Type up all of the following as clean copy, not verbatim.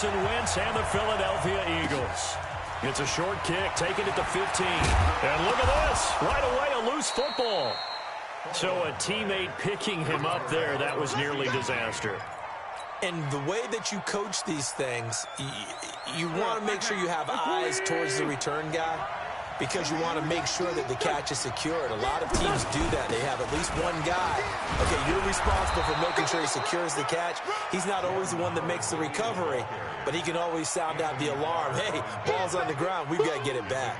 Wentz and the Philadelphia Eagles. It's a short kick, taking it to 15. And look at this. Right away, a loose football. So a teammate picking him up there, that was nearly disaster. And the way that you coach these things, you want to make sure you have eyes towards the return guy because you want to make sure that the catch is secured. A lot of teams do that. They have at least one guy. Okay, you're responsible for making sure he secures the catch. He's not always the one that makes the recovery, but he can always sound out the alarm. Hey, ball's on the ground. We've got to get it back.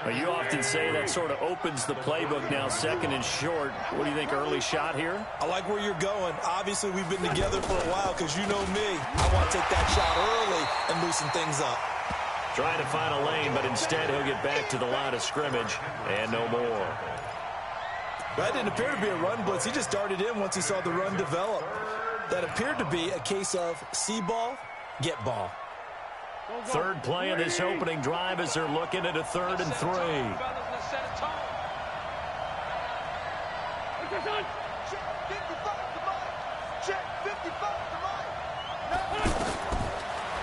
You often say that sort of opens the playbook now, second and short. What do you think, early shot here? I like where you're going. Obviously, we've been together for a while because you know me. I want to take that shot early and loosen things up. Trying to find a lane, but instead he'll get back to the line of scrimmage and no more. That didn't appear to be a run blitz. He just darted in once he saw the run develop. That appeared to be a case of see ball, get ball. Third play of this opening drive as they're looking at a 3rd and 3.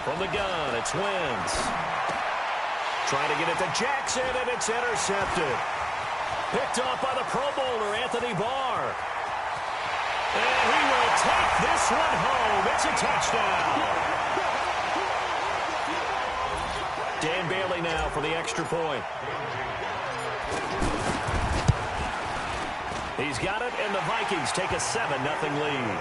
From the gun, it's Wentz. Trying to get it to Jackson, and it's intercepted. Picked off by the Pro Bowler, Anthony Barr. And he will take this one home. It's a touchdown. Dan Bailey now for the extra point. He's got it, and the Vikings take a 7-0 lead.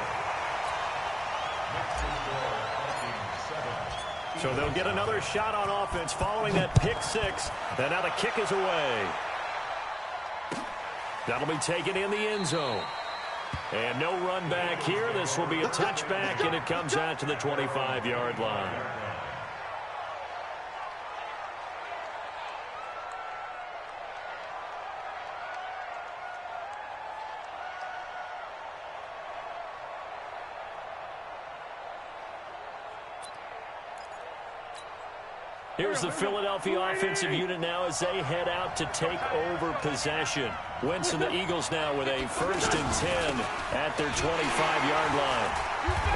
So they'll get another shot on offense following that pick six. And now the kick is away. That'll be taken in the end zone. And no run back here. This will be a touchback, and it comes out to the 25-yard line. Here's the Philadelphia offensive unit now as they head out to take over possession. Wentz and the Eagles now with a 1st and 10 at their 25-yard line.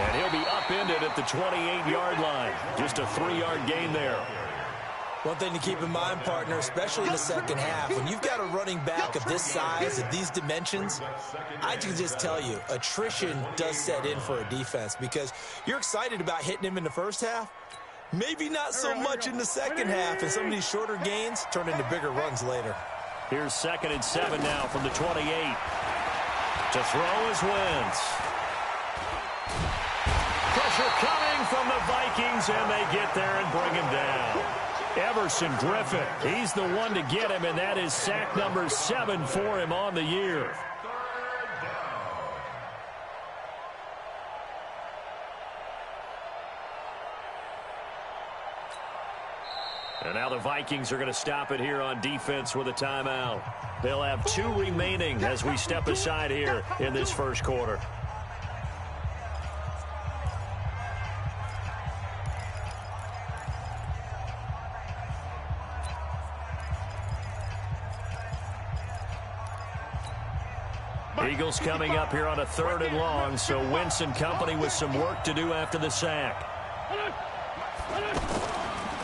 And he'll be upended at the 28-yard line. Just a 3-yard gain there. One thing to keep in mind, partner, especially in the second half, when you've got a running back of this size, of these dimensions, I can just tell you, attrition does set in for a defense because you're excited about hitting him in the first half. Maybe not so much in the second half, and some of these shorter gains turn into bigger runs later. Here's 2nd and 7 now from the 28. To throw is Wentz. Pressure coming from the Vikings, and they get there and bring him down. Everson Griffin, he's the one to get him, and that is sack number 7 for him on the year. And now the Vikings are going to stop it here on defense with a timeout. They'll have 2 remaining as we step aside here in this first quarter. Eagles coming up here on a 3rd and long, so Wentz and company with some work to do after the sack.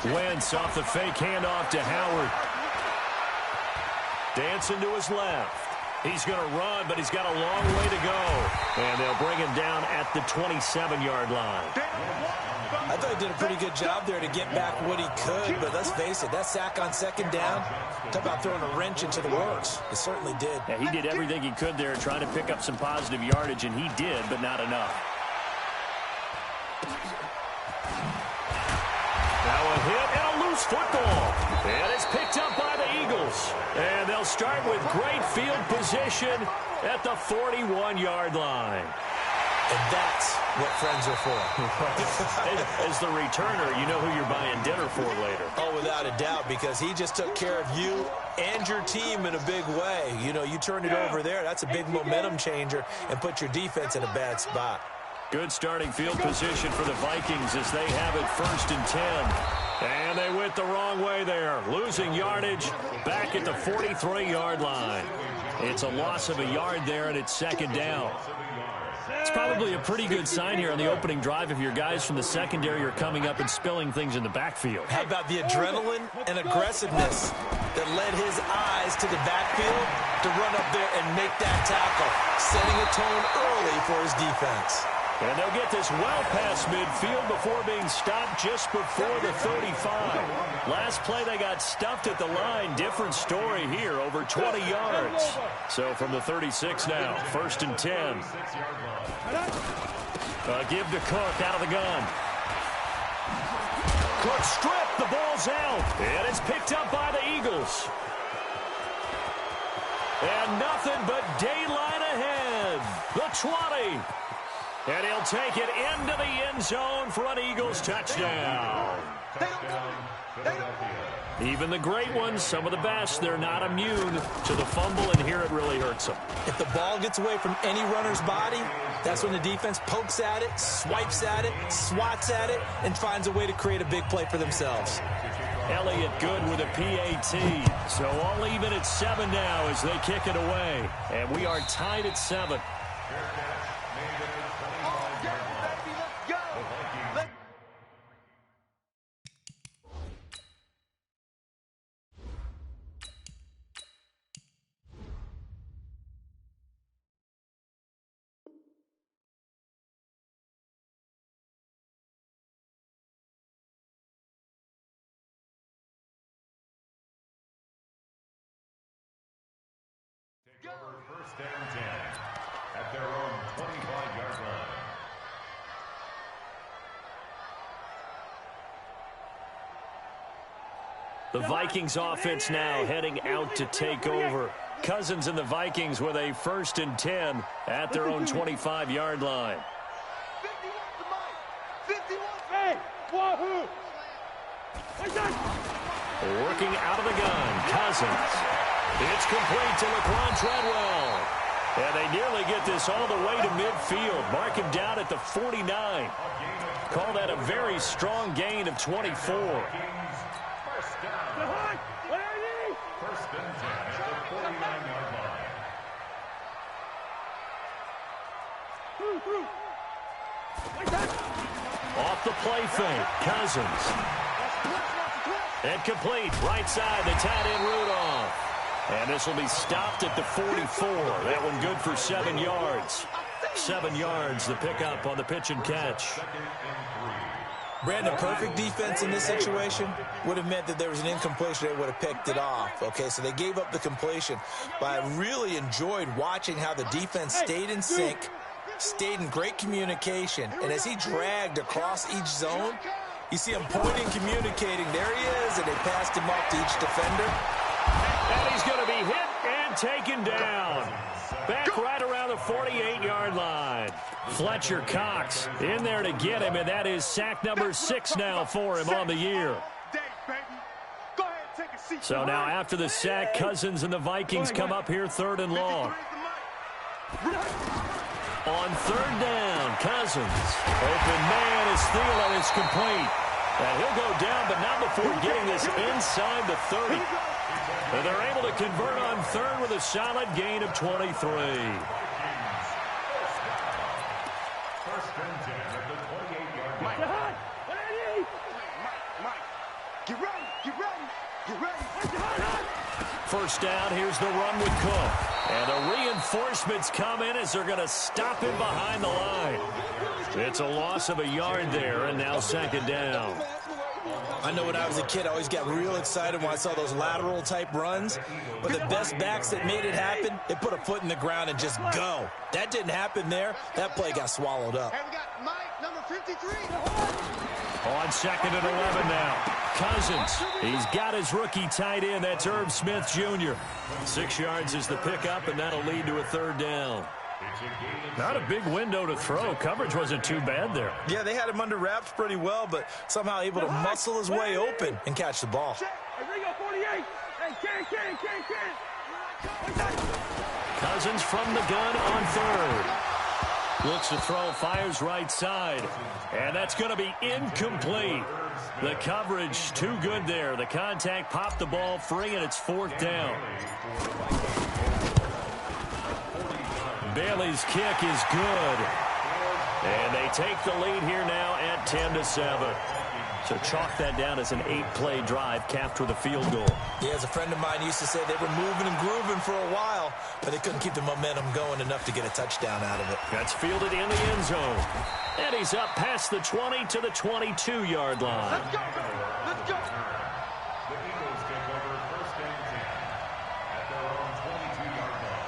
Wentz off the fake handoff to Howard. Dancing to his left. He's going to run, but he's got a long way to go. And they'll bring him down at the 27-yard line. I thought he did a pretty good job there to get back what he could, but let's face it, that sack on 2nd down, talk about throwing a wrench into the works. It certainly did. Yeah, he did everything he could there trying to pick up some positive yardage, and he did, but not enough. Now a hit and a loose football. And it's picked up by the Eagles. And they'll start with great field position at the 41-yard line. And that's what friends are for. As the returner, you know who you're buying dinner for later. Oh, without a doubt, because he just took care of you and your team in a big way. You know, you turn it over there, that's a big momentum changer and put your defense in a bad spot. Good starting field position for the Vikings as they have it 1st and 10. And they went the wrong way there. Losing yardage back at the 43-yard line. It's a loss of a yard there, and it's 2nd down. It's probably a pretty good sign here on the opening drive if your guys from the secondary are coming up and spilling things in the backfield. How about the adrenaline and aggressiveness that led his eyes to the backfield to run up there and make that tackle, setting a tone early for his defense. And they'll get this well past midfield before being stopped just before the 35. Last play, they got stuffed at the line. Different story here, over 20 yards. So from the 36 now, 1st and 10. Give to Cook out of the gun. Cook stripped, the ball's out. And it's picked up by the Eagles. And nothing but daylight ahead. The 20. And he'll take it into the end zone for an Eagles touchdown. Even the great ones, some of the best, they're not immune to the fumble, and here it really hurts them. If the ball gets away from any runner's body, that's when the defense pokes at it, swipes at it, swats at it, and finds a way to create a big play for themselves. Elliott good with a PAT. So all even at 7 now as they kick it away. And we are tied at 7. Over 1st and 10 at their own 25-yard line. The Vikings offense now heading out to take over. Cousins and the Vikings with a 1st and 10 at their own 25-yard line. 51. Working out of the gun, Cousins. It's complete to Laquan Treadwell. And they nearly get this all the way to midfield. Mark him down at the 49. Call that a very strong gain of 24. First and 10 at the 49-yard line. Off the play fake, Cousins. And complete, right side, the tight end Rudolph. And this will be stopped at the 44. That one good for 7 yards. 7 yards, the pickup on the pitch and catch. Brandon, perfect defense in this situation would have meant that there was an incompletion. They would have picked it off. Okay, so they gave up the completion. But I really enjoyed watching how the defense stayed in sync, stayed in great communication. And as he dragged across each zone, you see him pointing, communicating. There he is, and they passed him off to each defender. And he's going to be hit and taken down. Back right around the 48-yard line. Fletcher Cox in there to get him, and that is sack number 6 now for him on the year. So now after the sack, Cousins and the Vikings come up here 3rd and long. On 3rd down, Cousins. Open man is Thielen. It's complete. And he'll go down, but not before getting this inside the 30. And they're able to convert on 3rd with a solid gain of 23. First and 10 at the 28-yard line. Get ready. First down, here's the run with Cook. And the reinforcements come in as they're going to stop him behind the line. It's a loss of a yard there, and now 2nd down. I know when I was a kid, I always got real excited when I saw those lateral-type runs. But the best backs that made it happen, they put a foot in the ground and just go. That didn't happen there. That play got swallowed up. Hey, we got Mike, number 53. On 2nd and 11 now. Cousins, he's got his rookie tight end. That's Herb Smith Jr. 6 yards is the pickup, and that'll lead to a 3rd down. Not a big window to throw. Coverage wasn't too bad there. Yeah, they had him under wraps pretty well, but somehow able to muscle his way open and catch the ball. Cousins from the gun on 3rd. Looks to throw, fires right side. And that's going to be incomplete. The coverage too good there. The contact popped the ball free, and it's 4th down. Bailey's kick is good. And they take the lead here now at 10-7. So chalk that down as an 8-play drive capped with a field goal. Yeah, as a friend of mine used to say, they were moving and grooving for a while, but they couldn't keep the momentum going enough to get a touchdown out of it. That's fielded in the end zone. And he's up past the 20 to the 22-yard line. Let's go. Let's go. The Eagles take over first and 10 at their own 22-yard line.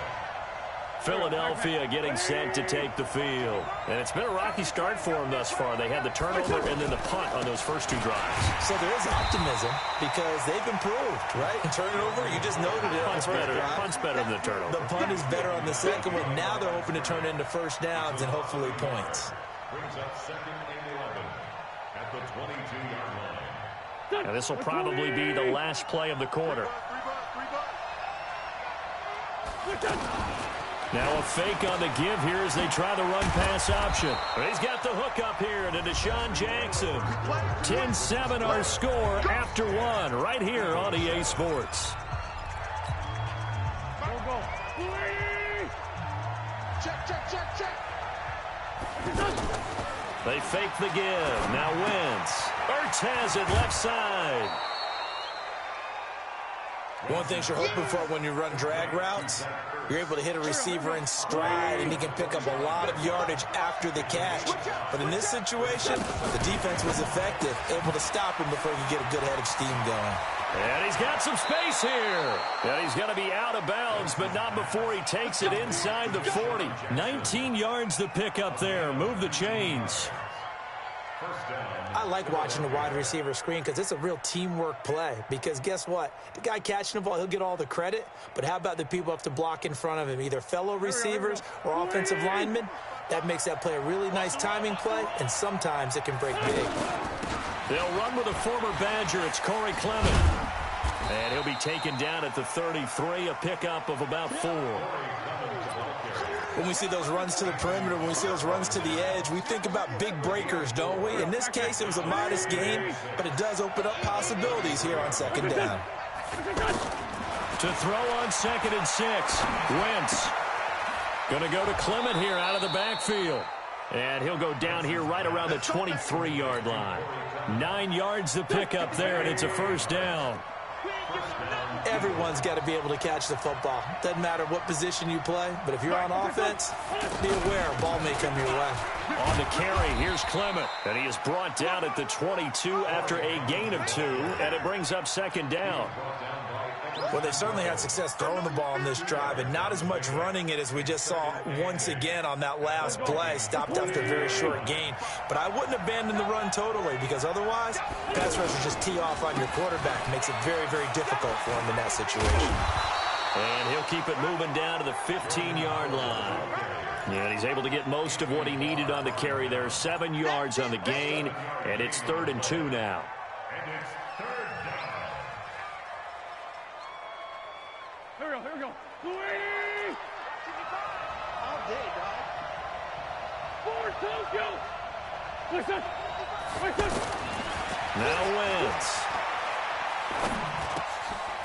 Philadelphia getting set to take the field. And it's been a rocky start for them thus far. They had the turnover and then the punt on those first two drives. So there is optimism because they've improved, right? And turn it over, you just noted it. Punt's better than the turnover. The punt is better on the second one. Now they're hoping to turn it into first downs and hopefully points. Brings up second and 11 at the 22-yard line. And this will probably be the last play of the quarter. Now a fake on the give here as they try the run-pass option. He's got the hook up here to Deshaun Jackson. 10-7 our score after one right here on EA Sports. Check. They fake the give. Now Wentz. Ertz has it left side. One thing you're hoping for when you run drag routes, you're able to hit a receiver in stride, and he can pick up a lot of yardage after the catch. But in this situation, the defense was effective, able to stop him before he could get a good head of steam going. And he's got some space here. And he's going to be out of bounds, but not before he takes it inside the 40. 19 yards to pick up there. Move the chains. I like watching the wide receiver screen because it's a real teamwork play. Because guess what? The guy catching the ball, he'll get all the credit. But how about the people up to block in front of him, either fellow receivers or offensive linemen? That makes that play a really nice timing play, and sometimes it can break big. They'll run with a former Badger. It's Corey Clement. And he'll be taken down at the 33, a pickup of about 4. When we see those runs to the perimeter, when we see those runs to the edge, we think about big breakers, don't we? In this case, it was a modest gain, but it does open up possibilities here on second down. To throw on 2nd and 6. Wentz. Going to go to Clement here out of the backfield. And he'll go down here right around the 23-yard line. 9 yards to pick up there, and it's a first down. Everyone's got to be able to catch the football. Doesn't matter what position you play, but if you're on offense, be aware, ball may come your way. On the carry, here's Clement. And he is brought down at the 22 after a gain of 2, and it brings up second down. Well, they've certainly had success throwing the ball on this drive, and not as much running it as we just saw once again on that last play. Stopped after a very short gain. But I wouldn't abandon the run totally, because otherwise, pass rushers just tee off on your quarterback. Makes it very, very difficult for him in that situation. And he'll keep it moving down to the 15-yard line. And he's able to get most of what he needed on the carry there. 7 yards on the gain, and it's 3rd and 2 now. And it's third down. Here we go. All day, dog. Forward, Tokyo. Now Wentz.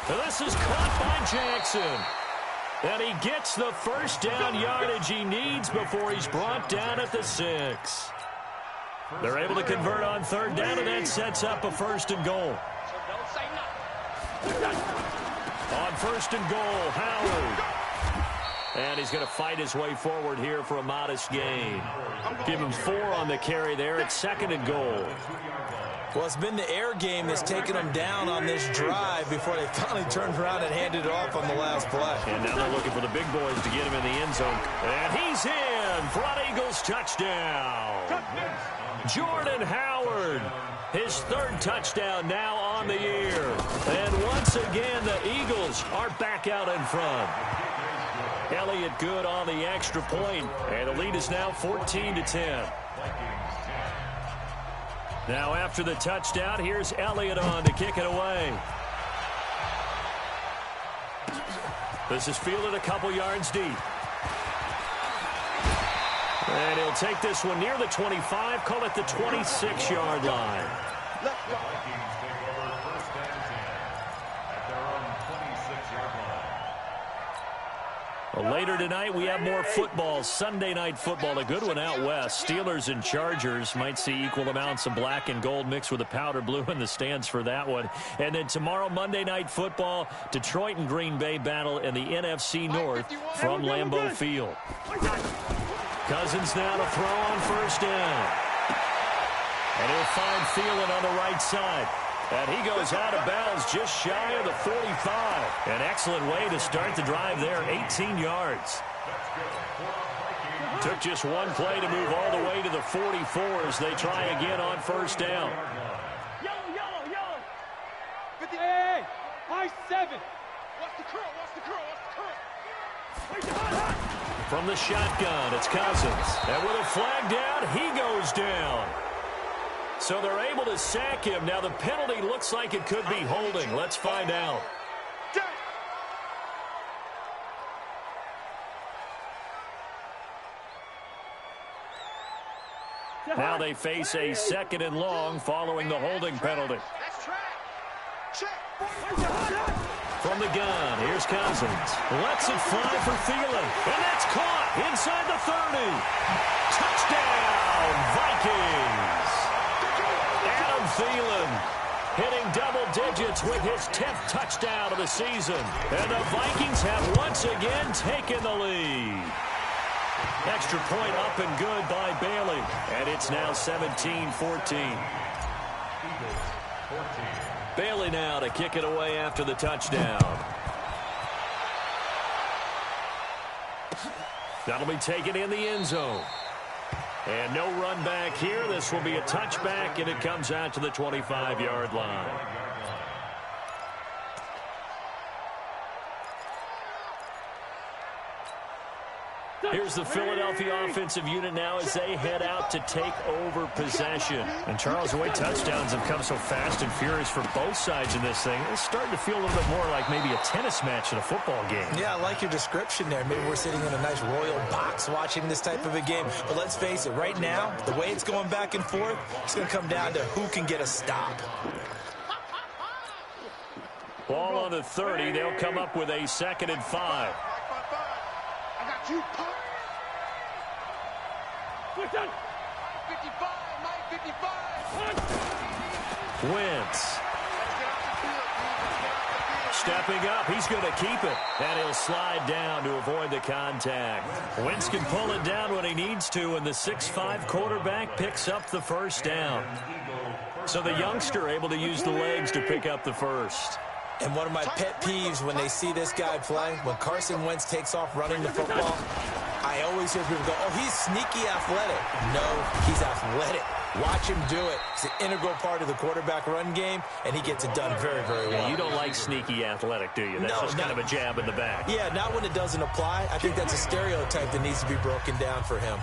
This is caught by Jackson. And he gets the first down yardage he needs before he's brought down at the 6. They're able to convert on 3rd down, and that sets up a 1st and goal. On 1st and goal, Howard. And he's going to fight his way forward here for a modest gain. Give him 4 on the carry there. It's 2nd and goal. Well, it's been the air game that's taken them down on this drive before they finally turned around and handed it off on the last play. And now they're looking for the big boys to get him in the end zone. And he's in for an Eagles touchdown. Jordan Howard, his 3rd touchdown now on the year. And once again, the Eagles are back out in front. Elliott good on the extra point, and the lead is now 14-10. Now after the touchdown, here's Elliott on to kick it away. This is fielded a couple yards deep. And he'll take this one near the 25, call it the 26-yard line. Let's go. Vikings take over first and 10 at their own 26-yard line. Well, later tonight, we have more football. Sunday night football, a good one out west. Steelers and Chargers might see equal amounts of black and gold mixed with the powder blue in the stands for that one. And then tomorrow, Monday night football, Detroit and Green Bay battle in the NFC North from Lambeau Field. Cousins now to throw on first down. And he'll find Thielen on the right side. And he goes out of bounds just shy of the 45. An excellent way to start the drive there, 18 yards. Took just one play to move all the way to the 44 as they try again on first down. Yellow. 50. Hey, high 7. Watch the curl, From the shotgun, it's Cousins. And with a flag down, he goes down. So they're able to sack him. Now the penalty looks like it could be holding. Let's find out. Now they face a second and long following the holding penalty. From the gun, here's Cousins. Lets it fly for Thielen. And that's caught inside the 30. Touchdown, Vikings. Adam Thielen hitting double digits with his 10th touchdown of the season. And the Vikings have once again taken the lead. Extra point up and good by Bailey. And it's now 17-14. Bailey now to kick it away after the touchdown. That'll be taken in the end zone. And no run back here. This will be a touchback, and it comes out to the 25-yard line. Here's the Philadelphia offensive unit now as they head out to take over possession. And Charles, the way touchdowns have come so fast and furious for both sides in this thing, it's starting to feel a little bit more like maybe a tennis match in a football game. Yeah, I like your description there. Maybe we're sitting in a nice royal box watching this type of a game. But let's face it, right now, the way it's going back and forth, it's going to come down to who can get a stop. Ball on the 30. They'll come up with a 2nd and 5. I got you, punk. 55, Mike, 55. Wentz. Stepping up, he's going to keep it. And he'll slide down to avoid the contact. Wentz can pull it down when he needs to, and the 6'5" quarterback picks up the first down. So the youngster able to use the legs to pick up the first. And one of my pet peeves when they see this guy play, when Carson Wentz takes off running the football, I always hear people go, oh, he's sneaky athletic. No, he's athletic. Watch him do it. It's an integral part of the quarterback run game, and he gets it done very, very well. Yeah, you don't like sneaky athletic, do you? That's just kind of a jab in the back. Yeah, not when it doesn't apply. I think that's a stereotype that needs to be broken down for him.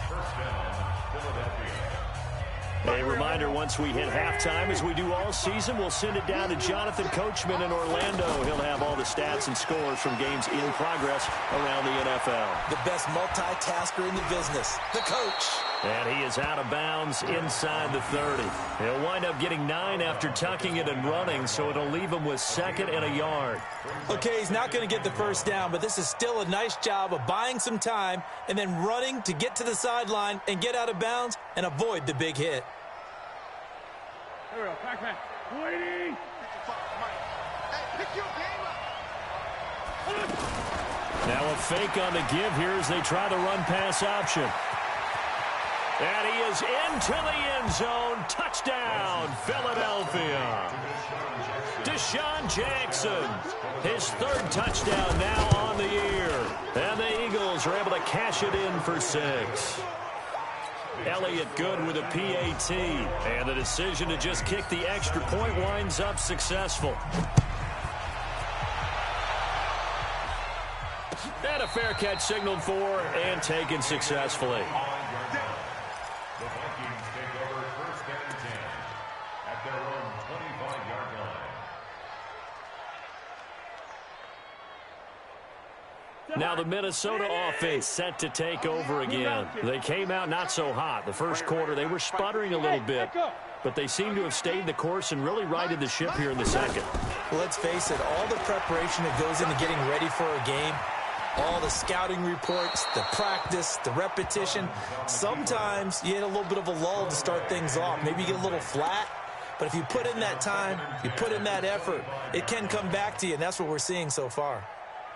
A reminder, once we hit halftime, as we do all season, we'll send it down to Jonathan Coachman in Orlando. He'll have all the stats and scores from games in progress around the NFL. The best multitasker in the business, the coach. And he is out of bounds inside the 30. He'll wind up getting 9 after tucking it and running, so it'll leave him with 2nd and a yard. Okay, he's not going to get the first down, but this is still a nice job of buying some time and then running to get to the sideline and get out of bounds and avoid the big hit. Here we go, Pac-Man. Waiting. Hey, pick your game up. Now a fake on the give here as they try the run-pass option. And he is into the end zone. Touchdown, Philadelphia. Deshaun Jackson, his 3rd touchdown now on the year. And the Eagles are able to cash it in for 6. Elliott good with a PAT. And the decision to just kick the extra point winds up successful. And a fair catch signaled for and taken successfully. The Vikings take over 1st and 10 at their own 25-yard line. Now the Minnesota offense set to take over again. They came out not so hot. The first quarter, they were sputtering a little bit, but they seem to have stayed the course and really righted the ship here in the second. Let's face it, all the preparation that goes into getting ready for a game, all the scouting reports, the practice, the repetition. Sometimes you hit a little bit of a lull to start things off. Maybe you get a little flat. But if you put in that time, you put in that effort, it can come back to you, and that's what we're seeing so far.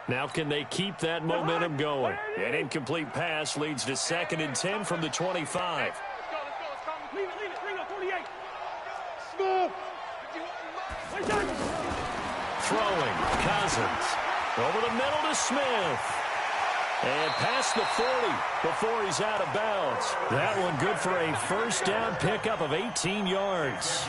Now can they keep that momentum going? An incomplete pass leads to 2nd and 10 from the 25. Leave it, bring up 48. Smooth. Throwing, Cousins. Over the middle to Smith. And past the 40 before he's out of bounds. That one good for a first down pickup of 18 yards.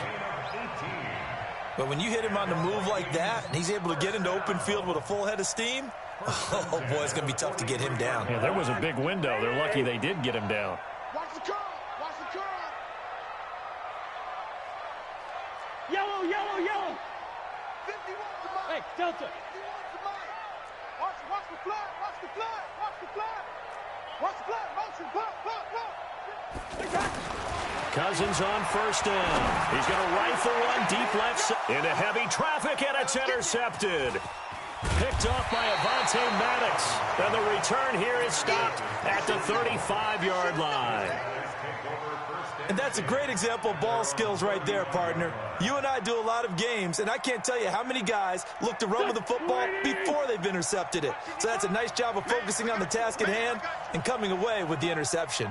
But when you hit him on the move like that, and he's able to get into open field with a full head of steam, oh, boy, it's going to be tough to get him down. Yeah, there was a big window. They're lucky they did get him down. Watch the curl. Watch the curl. Yellow, yellow, yellow. 51 to Mike. Hey, Delta. 51 to Mike. Watch the flag. Watch the flag. Watch the flag. Watch the flag. Motion. Pull. Cousins on first down. He's going to rifle one deep left into heavy traffic, and it's intercepted. Picked off by Avonte Maddox. And the return here is stopped at the 35-yard line. And that's a great example of ball skills right there, partner. You and I do a lot of games, and I can't tell you how many guys look to run with the football before they've intercepted it. So that's a nice job of focusing on the task at hand and coming away with the interception.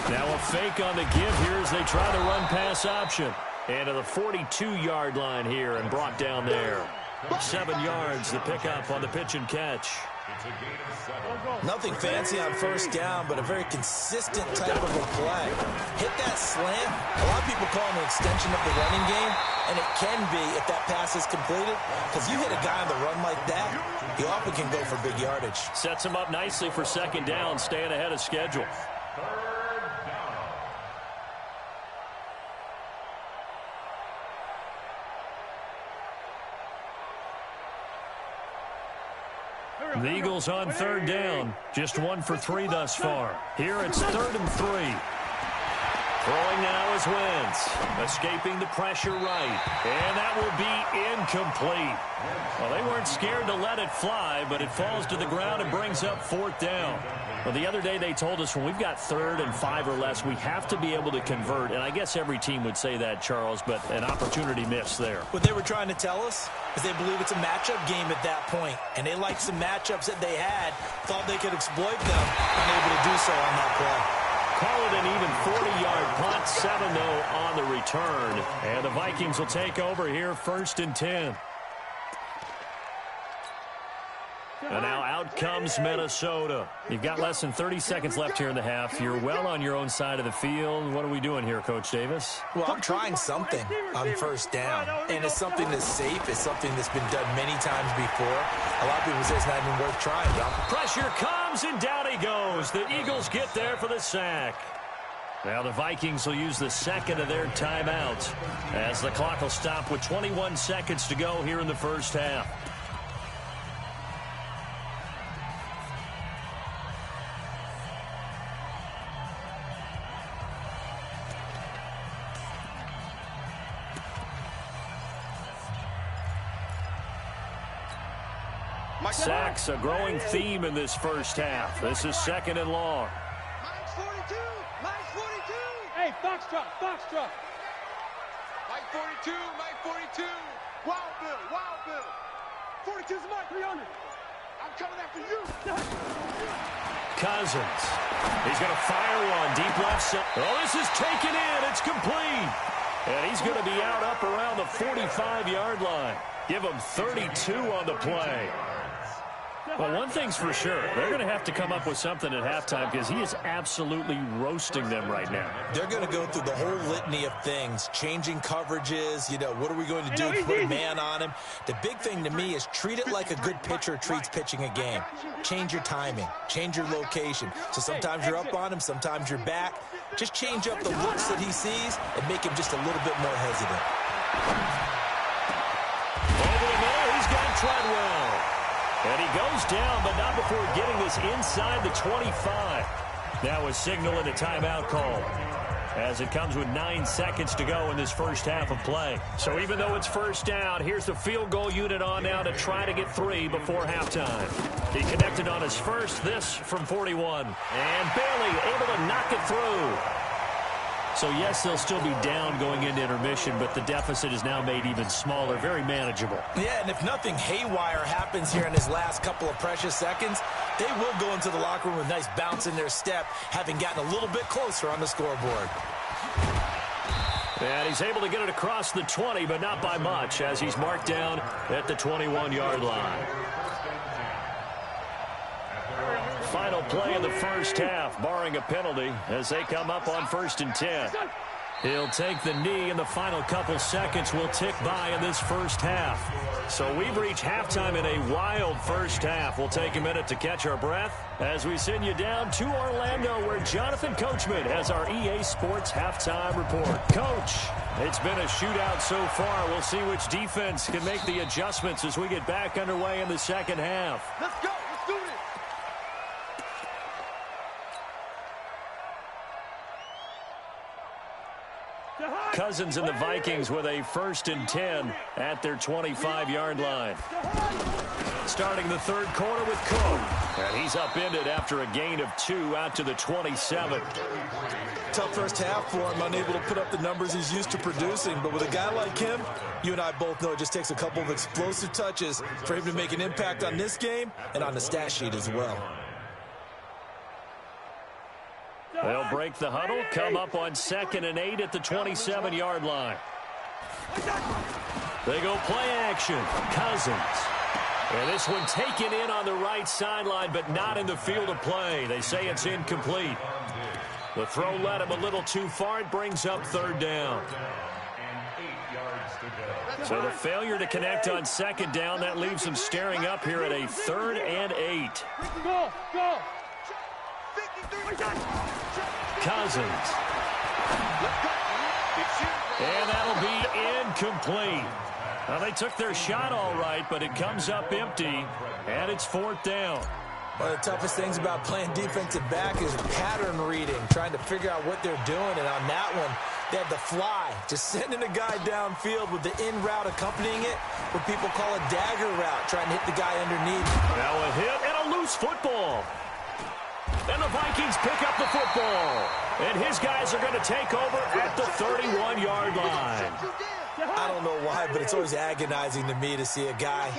Now a fake on the give here as they try to run pass option. And to the 42-yard line here and brought down there. 7 yards, the pickup on the pitch and catch. Nothing fancy on first down, but a very consistent type of a play. Hit that slant. A lot of people call it an extension of the running game, and it can be if that pass is completed, because you hit a guy on the run like that, he often can go for big yardage. Sets him up nicely for 2nd down, staying ahead of schedule. The Eagles on 3rd down. Just 1 for 3 thus far. Here it's 3rd and 3. Throwing now is Wentz. Escaping the pressure right. And that will be incomplete. Well, they weren't scared to let it fly, but it falls to the ground and brings up 4th down. Well, the other day they told us when we've got 3rd and 5 or less, we have to be able to convert. And I guess every team would say that, Charles, but an opportunity missed there. What they were trying to tell us is they believe it's a matchup game at that point. And they liked some matchups that they had, thought they could exploit them, unable to do so on that play. Call it an even 40-yard punt, 7-0 on the return. And the Vikings will take over here, 1st and 10. And now out comes Minnesota. You've got less than 30 seconds left here in the half. You're well on your own side of the field. What are we doing here, Coach Davis? Well, I'm trying something on first down. And it's something that's safe. It's something that's been done many times before. A lot of people say it's not even worth trying, John. Pressure comes, and down he goes. The Eagles get there for the sack. Now the Vikings will use the 2nd of their timeouts as the clock will stop with 21 seconds to go here in the first half. Sacks, a growing theme in this first half. This is 2nd and long. Mike's 42. Mike's 42. Hey, Foxtrot, Foxtrot. Mike 42, Mike 42. Wild Bill, Wild Bill. 42's Mike 300. I'm coming after you. Cousins. He's going to fire one deep left side. Oh, this is taken in. It's complete. And he's going to be out up around the 45-yard line. Give him 32 on the play. Well, one thing's for sure. They're going to have to come up with something at halftime because he is absolutely roasting them right now. They're going to go through the whole litany of things, changing coverages, what are we going to do, put a man on him. The big thing to me is treat it like a good pitcher treats pitching a game. Change your timing, change your location. So sometimes you're up on him, sometimes you're back. Just change up the looks that he sees and make him just a little bit more hesitant. Over the middle, he's got Treadwell. And he goes down, but not before getting this inside the 25. Now a signal and a timeout call. as it comes with 9 seconds to go in this first half of play. So even though it's first down, here's the field goal unit on now to try to get 3 before halftime. He connected on his first, this from 41. And Bailey able to knock it through. So, yes, they'll still be down going into intermission, but the deficit is now made even smaller, very manageable. Yeah, and if nothing haywire happens here in his last couple of precious seconds, they will go into the locker room with a nice bounce in their step, having gotten a little bit closer on the scoreboard. And he's able to get it across the 20, but not by much, as he's marked down at the 21-yard line. Final play in the first half, barring a penalty, as they come up on 1st and 10. He'll take the knee, and the final couple seconds will tick by in this first half. So we've reached halftime in a wild first half. We'll take a minute to catch our breath as we send you down to Orlando, where Jonathan Coachman has our EA Sports halftime report. Coach, it's been a shootout so far. We'll see which defense can make the adjustments as we get back underway in the second half. Let's go. Let's do this. Cousins and the Vikings with a 1st and 10 at their 25-yard line. Starting the third quarter with Cook. And he's upended after a gain of 2 out to the 27. Tough first half for him, unable to put up the numbers he's used to producing. But with a guy like him, you and I both know it just takes a couple of explosive touches for him to make an impact on this game and on the stat sheet as well. They'll break the huddle, come up on 2nd and 8 at the 27-yard line. They go play action. Cousins. And this one taken in on the right sideline, but not in the field of play. They say it's incomplete. The throw led him a little too far. It brings up 3rd down. So the failure to connect on 2nd down, that leaves them staring up here at a 3rd and 8. Go, go. Cousins. And that'll be incomplete. Now, they took their shot all right, but it comes up empty, and it's 4th down. One of the toughest things about playing defensive back is pattern reading, trying to figure out what they're doing. And on that one, they had the fly, just sending a guy downfield with the in route accompanying it, what people call a dagger route, trying to hit the guy underneath. Now a hit and a loose football. And the Vikings pick up the football. And his guys are going to take over at the 31-yard line. I don't know why, but it's always agonizing to me to see a guy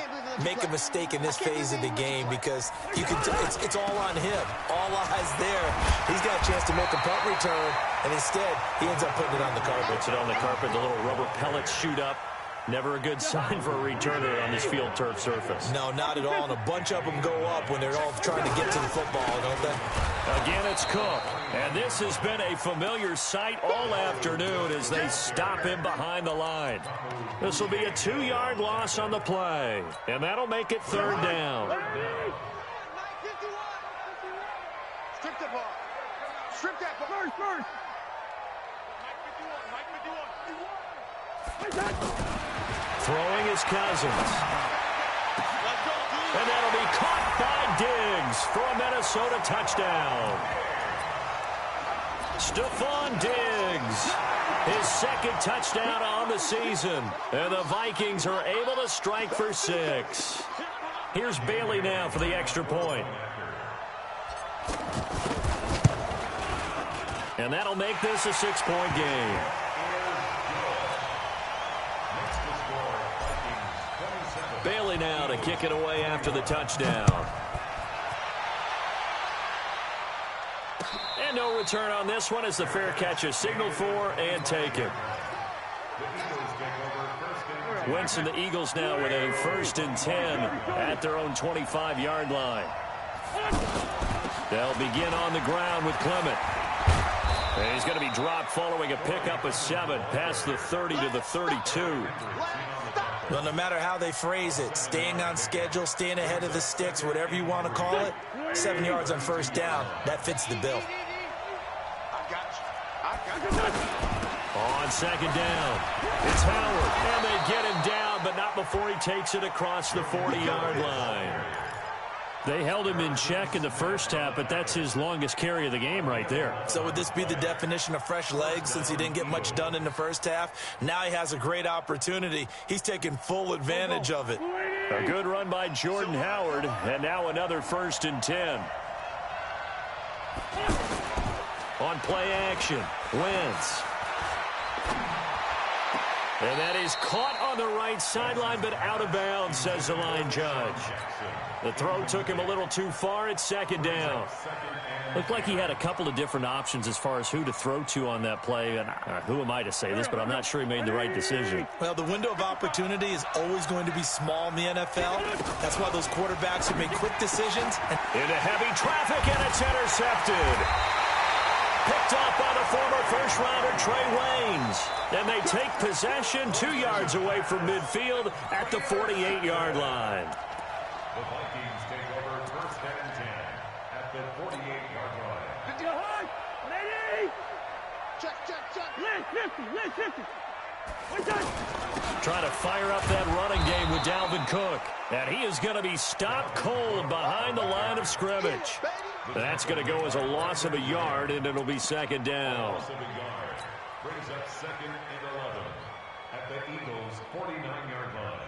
make a mistake in this phase of the game, because you can it's all on him. All eyes there. He's got a chance to make a punt return, and instead he ends up putting it on the carpet. Puts it on the carpet. The little rubber pellets shoot up. Never a good sign for a returner on this field turf surface. No, not at all. And a bunch of them go up when they're all trying to get to the football, don't they? Again, it's Cook. And this has been a familiar sight all afternoon as they stop him behind the line. This will be a 2-yard loss on the play. And that'll make it 3rd down. Strip that ball. Strip that ball. First. Throwing is Cousins. And that'll be caught by Diggs for a Minnesota touchdown. Stephon Diggs, his 2nd touchdown on the season. And the Vikings are able to strike for 6. Here's Bailey now for the extra point. And that'll make this a 6-point game. Bailey now to kick it away after the touchdown. And no return on this one as the fair catch is signaled for and taken. Wentz and the Eagles now with a 1st and 10 at their own 25-yard line. They'll begin on the ground with Clement. And he's going to be dropped following a pickup of 7 past the 30 to the 32. Well, no matter how they phrase it, staying on schedule, staying ahead of the sticks, whatever you want to call it, 7 yards on 1st down, that fits the bill. On 2nd down, it's Howard, and they get him down, but not before he takes it across the 40-yard line. They held him in check in the first half, but that's his longest carry of the game right there. So would this be the definition of fresh legs since he didn't get much done in the first half? Now he has a great opportunity. He's taking full advantage of it. A good run by Jordan Howard, and now another 1st and 10. On play action, Wentz. And that is caught on the right sideline, but out of bounds, says the line judge. The throw took him a little too far. It's 2nd down. Looked like he had a couple of different options as far as who to throw to on that play. And who am I to say this, but I'm not sure he made the right decision. Well, the window of opportunity is always going to be small in the NFL. That's why those quarterbacks who make quick decisions. Into heavy traffic, and it's intercepted. Picked off by the former first-rounder Trey Waynes. And they take possession 2 yards away from midfield at the 48-yard line. The Vikings take over 1st and 10 at the 48-yard line. 50 hard. 180. Check. 50. One time. Trying to fire up that running game with Dalvin Cook. And he is going to be stopped cold behind the line of scrimmage. That's going to go as a loss of a yard, and it'll be 2nd down. Loss of a yard brings up 2nd and 11 at the Eagles' 49-yard line.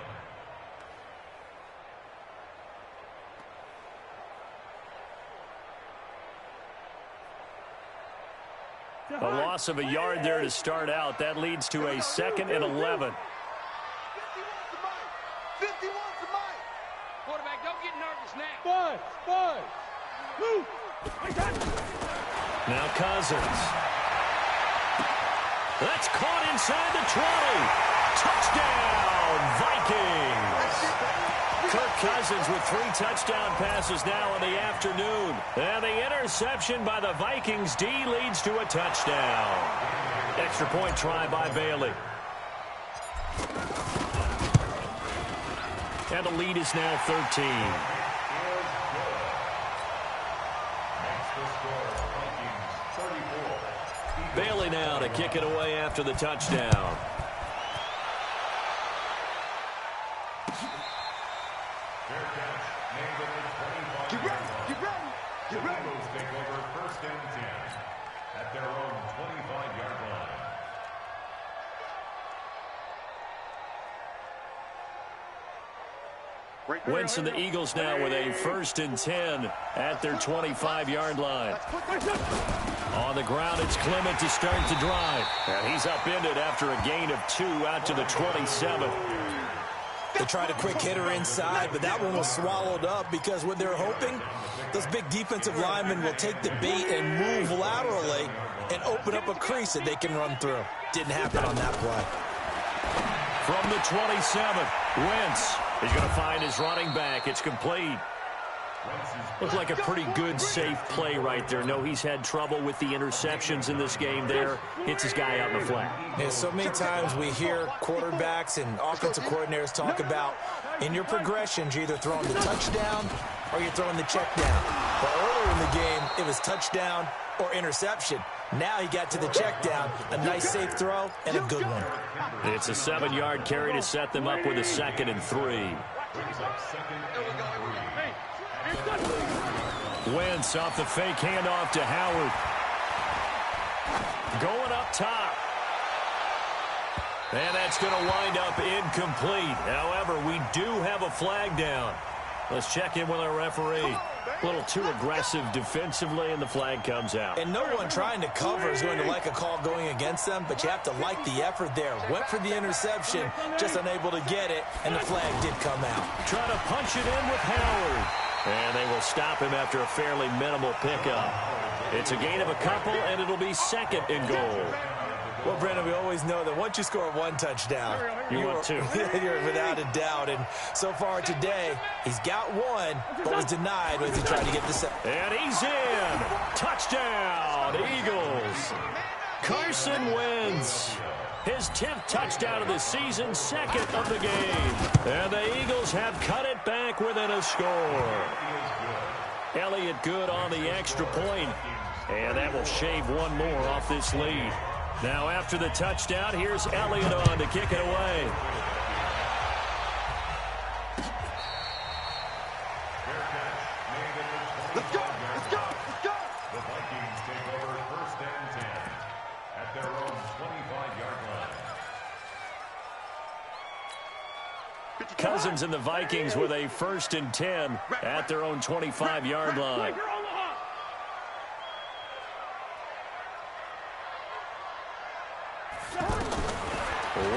A loss of a yard there to start out. That leads to a 2nd and 11. 51 to Mike. Quarterback, don't get nervous now. Five. Move. Now Cousins. That's caught inside the 20. Touchdown, Vikings. Kirk Cousins with 3 touchdown passes now in the afternoon. And the interception by the Vikings D leads to a touchdown. Extra point try by Bailey. And the lead is now 13. Bailey now to kick it away after the touchdown. Get ready. Eagles take over 1st and 10 at their own 25-yard line. Wentz and the Eagles now with a 1st and 10 at their 25-yard line. On the ground, it's Clement to start the drive. And he's upended after a gain of 2 out to the 27. They tried a quick hitter inside, but that one was swallowed up because what they're hoping, those big defensive linemen will take the bait and move laterally and open up a crease that they can run through. Didn't happen on that play. From the 27, Wentz is going to find his running back. It's complete. Looked like a pretty good, safe play right there. No, he's had trouble with the interceptions in this game there. Hits his guy out in the flat. Yeah, so many times we hear quarterbacks and offensive coordinators talk about in your progressions, you're either throwing the touchdown or you're throwing the check down. But earlier in the game, it was touchdown or interception. Now he got to the check down, a nice safe throw, and a good one. It's a 7-yard carry to set them up with a 2nd and 3. Wentz off the fake handoff to Howard. Going up top. And that's going to wind up incomplete. However, we do have a flag down. Let's check in with our referee. A little too aggressive defensively, and the flag comes out. And no one trying to cover is going to like a call going against them, but you have to like the effort there. Went for the interception, just unable to get it, and the flag did come out. Trying to punch it in with Howard. And they will stop him after a fairly minimal pickup. It's a gain of a couple, and it'll be 2nd and goal. Well, Brandon, we always know that once you score 1 touchdown, you want 2. You're without a doubt. And so far today, he's got 1, but was denied as he tried to get the second. And he's in. Touchdown, Eagles. Carson Wentz. His 10th touchdown of the season, 2nd of the game. And the Eagles have cut it back within a score. Elliott good on the extra point. And that will shave 1 more off this lead. Now after the touchdown, here's Elliott on to kick it away. Cousins and the Vikings with a 1st and 10 at their own 25-yard line.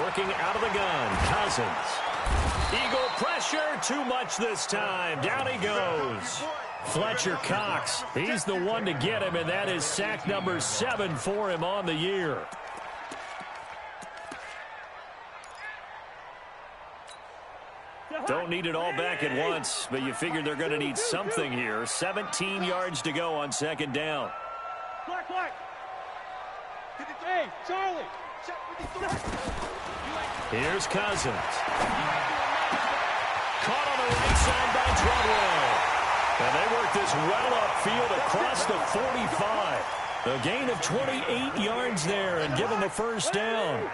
Working out of the gun, Cousins. Eagle pressure, too much this time. Down he goes. Fletcher Cox, he's the one to get him, and that is sack number 7 for him on the year. Don't need it all back at once, but you figure they're going to need something here. 17 yards to go on 2nd down. Hey, Charlie. Here's Cousins. Caught on the right side by Treadwell. And they work this well upfield across the 45. A gain of 28 yards there and give him a 1st down.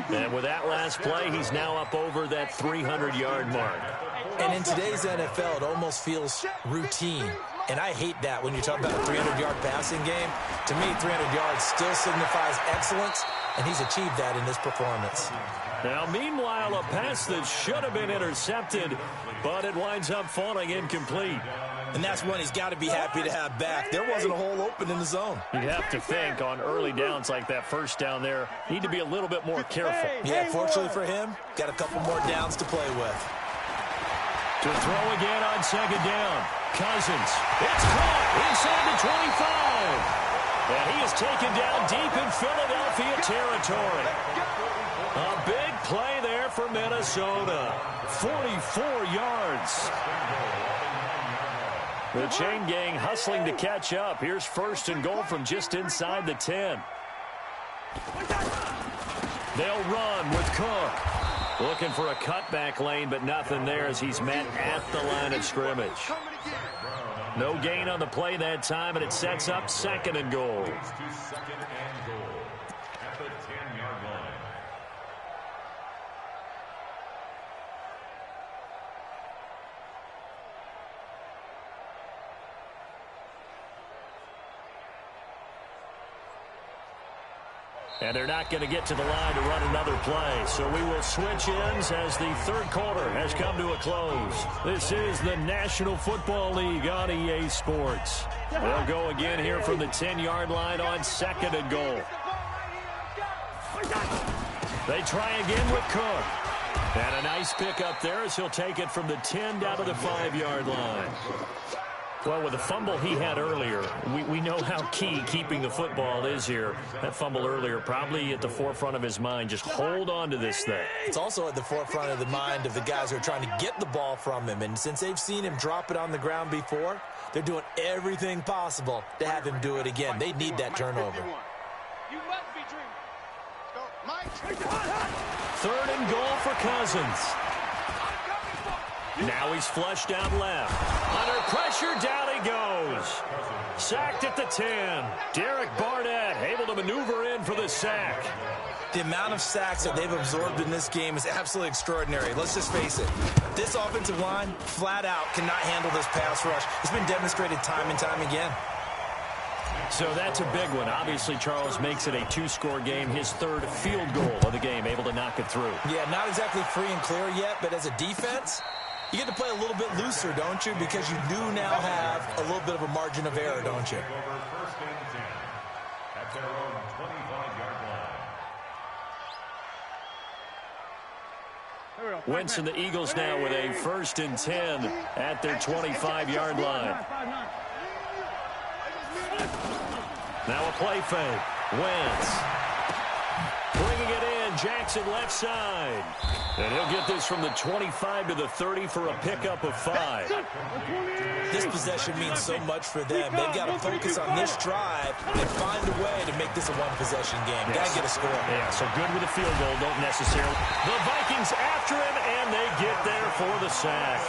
And with that last play, he's now up over that 300-yard mark. And in today's NFL, it almost feels routine. And I hate that when you talk about a 300-yard passing game. To me, 300 yards still signifies excellence, and he's achieved that in this performance. Now, meanwhile, a pass that should have been intercepted, but it winds up falling incomplete. And that's one he's got to be happy to have back. There wasn't a hole open in the zone. You'd have to think on early downs like that 1st down there, need to be a little bit more careful. Yeah, fortunately for him, got a couple more downs to play with. To throw again on 2nd down. Cousins. It's caught inside the 25. And he is taken down deep in Philadelphia territory. A big play there for Minnesota. 44 yards. The chain gang hustling to catch up. Here's 1st and goal from just inside the 10. They'll run with Cook. Looking for a cutback lane, but nothing there as he's met at the line of scrimmage. No gain on the play that time, and it sets up 2nd and goal. And they're not going to get to the line to run another play. So we will switch ends as the 3rd quarter has come to a close. This is the National Football League on EA Sports. They'll go again here from the 10-yard line on 2nd and goal. They try again with Cook. And a nice pick up there as he'll take it from the 10 down to the 5-yard line. Well, with the fumble he had earlier, we know how key keeping the football is here. That fumble earlier probably at the forefront of his mind. Just hold on to this thing. It's also at the forefront of the mind of the guys who are trying to get the ball from him. And since they've seen him drop it on the ground before, they're doing everything possible to have him do it again. They need that turnover. You must be dreaming. 3rd and goal for Cousins. Now he's flushed down left. Under pressure, down he goes. Sacked at the 10. Derek Barnett able to maneuver in for the sack. The amount of sacks that they've absorbed in this game is absolutely extraordinary. Let's just face it. This offensive line, flat out, cannot handle this pass rush. It's been demonstrated time and time again. So that's a big one. Obviously, Charles makes it a 2-score game. His 3rd field goal of the game, able to knock it through. Yeah, not exactly free and clear yet, but as a defense, you get to play a little bit looser, don't you? Because you do now have a little bit of a margin of error, don't you? Wentz and the Eagles now with a 1st and 10 at their 25-yard line. Now a play fake. Wentz bringing it in. Jackson left side. And he'll get this from the 25 to the 30 for a pickup of 5. This possession means so much for them. They've got to focus on this drive and find a way to make this a one-possession game. Got to get a score. Yeah, so good with a field goal, don't necessarily. The Vikings after him, and they get there for the sack.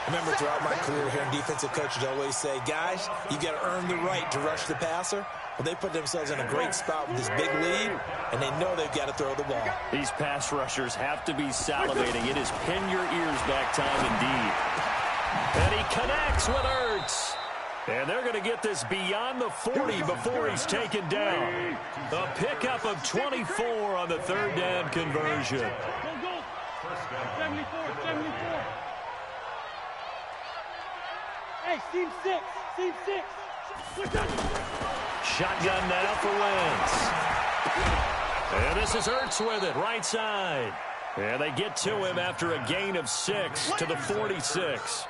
Remember, throughout my career here in defensive coaches, I always say, guys, you got to earn the right to rush the passer. Well, they put themselves in a great spot with this big lead, and they know they've got to throw the ball. These pass rushers have to be salivating. It is pin your ears back time indeed. And he connects with Ertz. And they're going to get this beyond the 40 before he's taken down. A pickup of 24 on the 3rd down conversion. 74. Hey, team 6. Team 6. Shotgun now for Wentz. And this is Ertz with it, right side. And they get to him after a gain of 6 to the 46.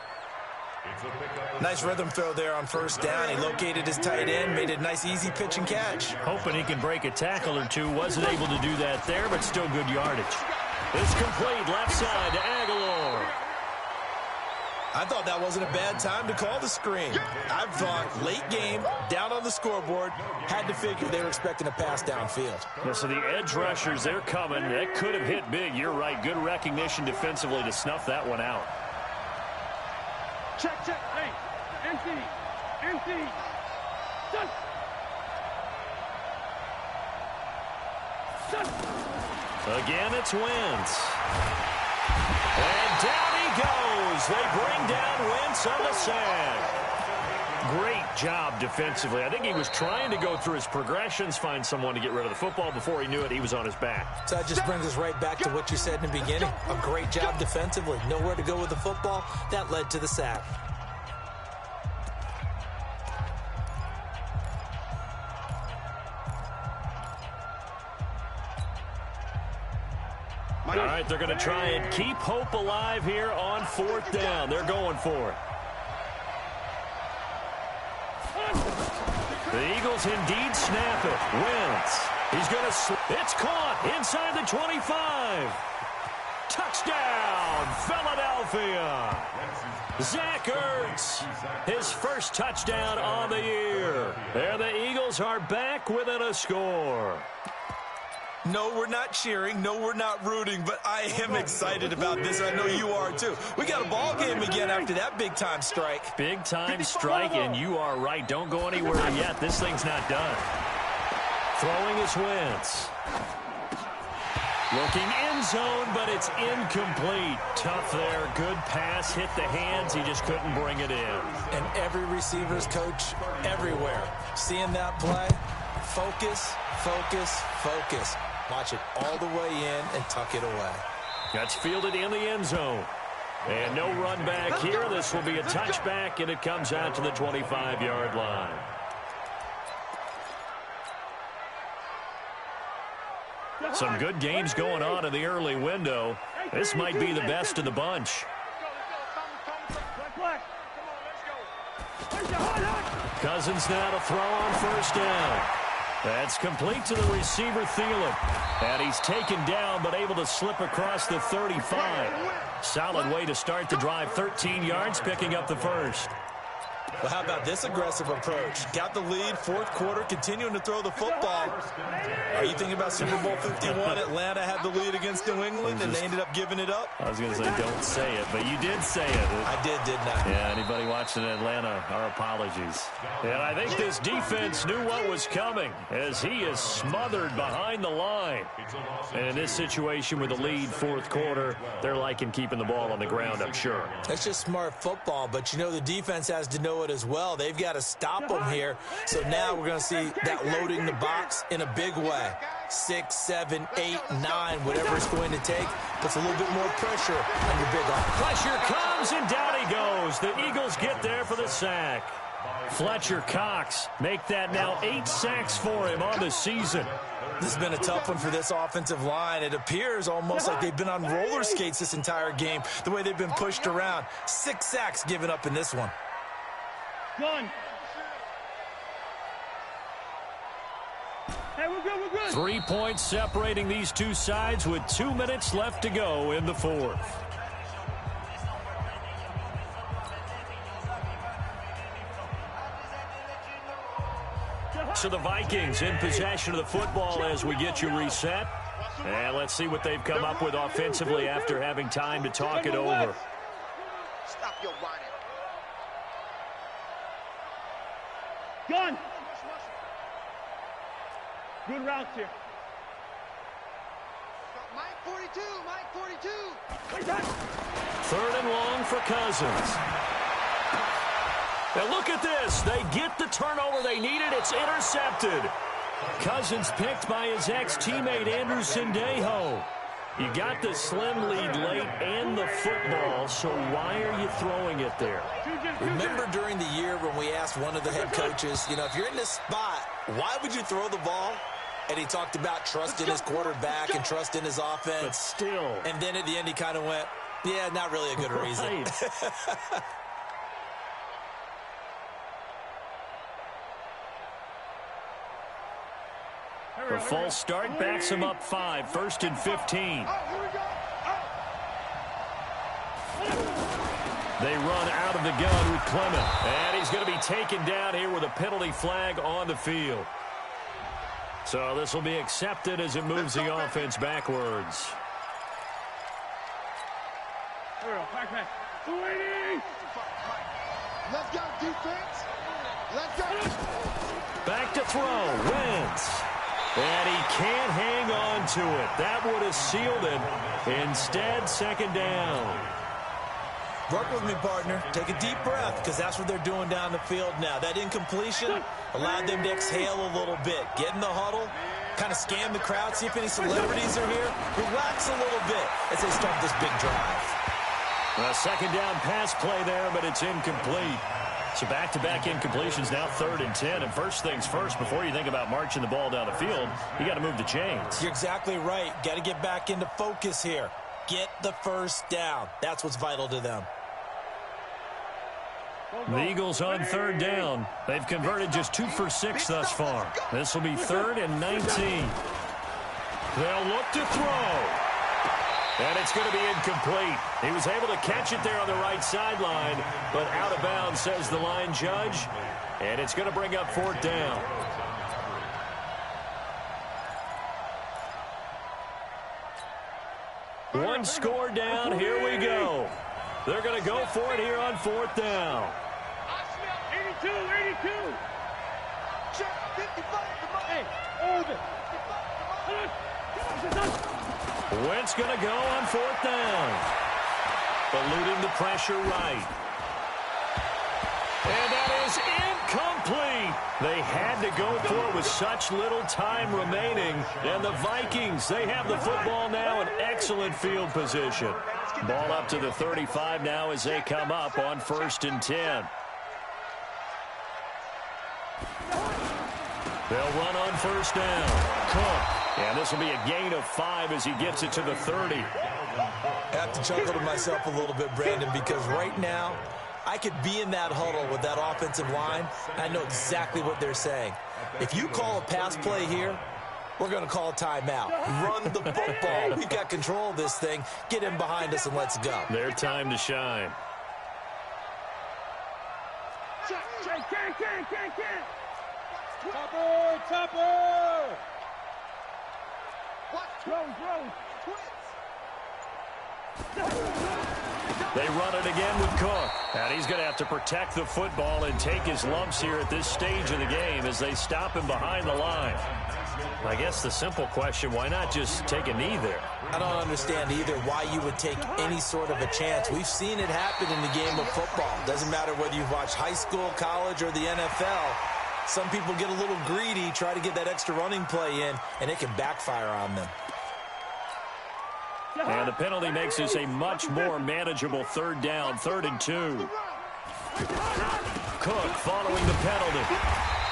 Nice rhythm throw there on first down. He located his tight end, made a nice easy pitch and catch. Hoping he can break a tackle or two. Wasn't able to do that there, but still good yardage. It's complete left side to Aguilar. I thought that wasn't a bad time to call the screen. I thought late game, down on the scoreboard, had to figure they were expecting a pass downfield. Yeah, so the edge rushers, they're coming. That could have hit big. You're right. Good recognition defensively to snuff that one out. Check. Hey, empty. Done. Again, it's Wentz. And down he goes. They bring down Wentz on the sack. Great job defensively. I think he was trying to go through his progressions, find someone to get rid of the football. Before he knew it, he was on his back. So that just brings us right back to what you said in the beginning. A great job defensively. Nowhere to go with the football. That led to the sack. All right, they're going to try and keep hope alive here on fourth down. They're going for it. The Eagles indeed snap it. Wentz. He's going to it's caught inside the 25. Touchdown, Philadelphia. Zach Ertz, his first touchdown on the year. And the Eagles are back within a score. No, we're not cheering. No, we're not rooting, but I am excited about this. I know you are, too. We got a ball game again after that big-time strike. Big-time strike, and you are right. Don't go anywhere yet. This thing's not done. Throwing is Wentz. Looking end zone, but it's incomplete. Tough there. Good pass. Hit the hands. He just couldn't bring it in. And every receiver's coach everywhere. Seeing that play, focus. Watch it all the way in and tuck it away. That's fielded in the end zone. And no run back here. This will be a touchback, and it comes out to the 25-yard line. Some good games going on in the early window. This might be the best of the bunch. Cousins now to throw on first down. That's complete to the receiver, Thielen. And he's taken down, but able to slip across the 35. Solid way to start the drive. 13 yards, picking up the first. Well, how about this aggressive approach? Got the lead, fourth quarter, continuing to throw the football. Are you thinking about Super Bowl 51? Atlanta had the lead against New England, and they ended up giving it up? I was going to say, don't say it, but you did say it. I did, didn't I? Yeah, anybody watching Atlanta, our apologies. And I think this defense knew what was coming as he is smothered behind the line. And in this situation with the lead, fourth quarter, they're liking keeping the ball on the ground, I'm sure. That's just smart football, but you know the defense has to know it as well. They've got to stop them here. So now we're going to see that loading the box in a big way. 6, 7, 8, 9, whatever it's going to take, puts a little bit more pressure on your big arm. Pressure comes, and down he goes. The Eagles get there for the sack. Fletcher Cox make that now 8 sacks for him on the season. This has been a tough one for this offensive line. It appears almost like they've been on roller skates this entire game, the way they've been pushed around. 6 sacks given up in this one. Done. Hey, we're good. 3 points separating these two sides with 2 minutes left to go in the fourth. So the Vikings in possession of the football as we get you reset. And let's see what they've come up with offensively after having time to talk it over. Stop your whining. Gun. Good routes here. Mike 42. Third and long for Cousins. And look at this. They get the turnover they needed. It's intercepted. Cousins picked by his ex-teammate Andrew Sendejo. You got the slim lead late and the football, so why are you throwing it there? Remember during the year when we asked one of the head coaches, you know, if you're in this spot, why would you throw the ball? And he talked about trust in his quarterback and trust in his offense. But still. And then at the end he kind of went, yeah, not really a good reason. Right. The false start backs him up 5, 1st and 15. They run out of the gun with Clement. And he's going to be taken down here with a penalty flag on the field. So this will be accepted as it moves the offense backwards. Let's go, defense. Let's go. Back to throw. Wentz. And he can't hang on to it. That would have sealed it. Instead, second down. Work with me, partner. Take a deep breath, because that's what they're doing down the field now. That incompletion allowed them to exhale a little bit. Get in the huddle, kind of scan the crowd, see if any celebrities are here. Relax a little bit as they start this big drive. A second down pass play there, but it's incomplete. So back-to-back incompletions, now 3rd and 10. And first things first, before you think about marching the ball down the field, you got to move the chains. You're exactly right. Got to get back into focus here. Get the first down. That's what's vital to them. The Eagles on 3rd down. They've converted just 2 for 6 thus far. This will be 3rd and 19. They'll look to throw. And it's going to be incomplete. He was able to catch it there on the right sideline, but out of bounds, says the line judge. And it's going to bring up 4th down. One score down. Here we go. They're going to go for it here on 4th down. 82. Check 55. Hey, hold it. Wentz going to go on 4th down. Eluding the pressure right. And that is incomplete. They had to go for it with such little time remaining. And the Vikings, they have the football now in excellent field position. Ball up to the 35 now as they come up on 1st and 10. They'll run on 1st down. Cook. And this will be a gain of 5 as he gets it to the 30. I have to chuckle to myself a little bit, Brandon, because right now I could be in that huddle with that offensive line. I know exactly what they're saying. If you call a pass play here, we're going to call a timeout. Run the football. We've got control of this thing. Get in behind us and let's go. Their time to shine. Topper! They run it again with Cook. And he's going to have to protect the football and take his lumps here at this stage of the game as they stop him behind the line. I guess the simple question, why not just take a knee there? I don't understand either why you would take any sort of a chance. We've seen it happen in the game of football. Doesn't matter whether you've watched high school, college, or the NFL. Some people get a little greedy, try to get that extra running play in, and it can backfire on them. And the penalty makes this a much more manageable 3rd down, 3rd and 2. Cook following the penalty.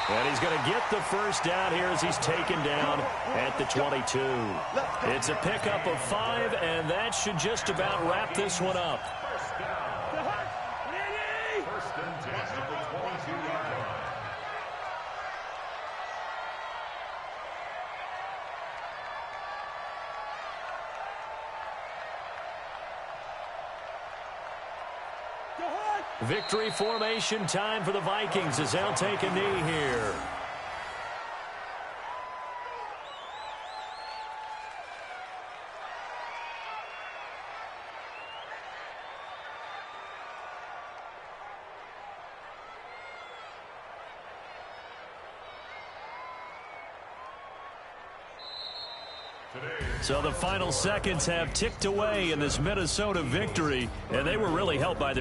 And he's going to get the first down here as he's taken down at the 22. It's a pickup of 5, and that should just about wrap this one up. First and 10 at the 22-yard line. Victory formation time for the Vikings as they'll take a knee here. So the final seconds have ticked away in this Minnesota victory, and they were really helped by the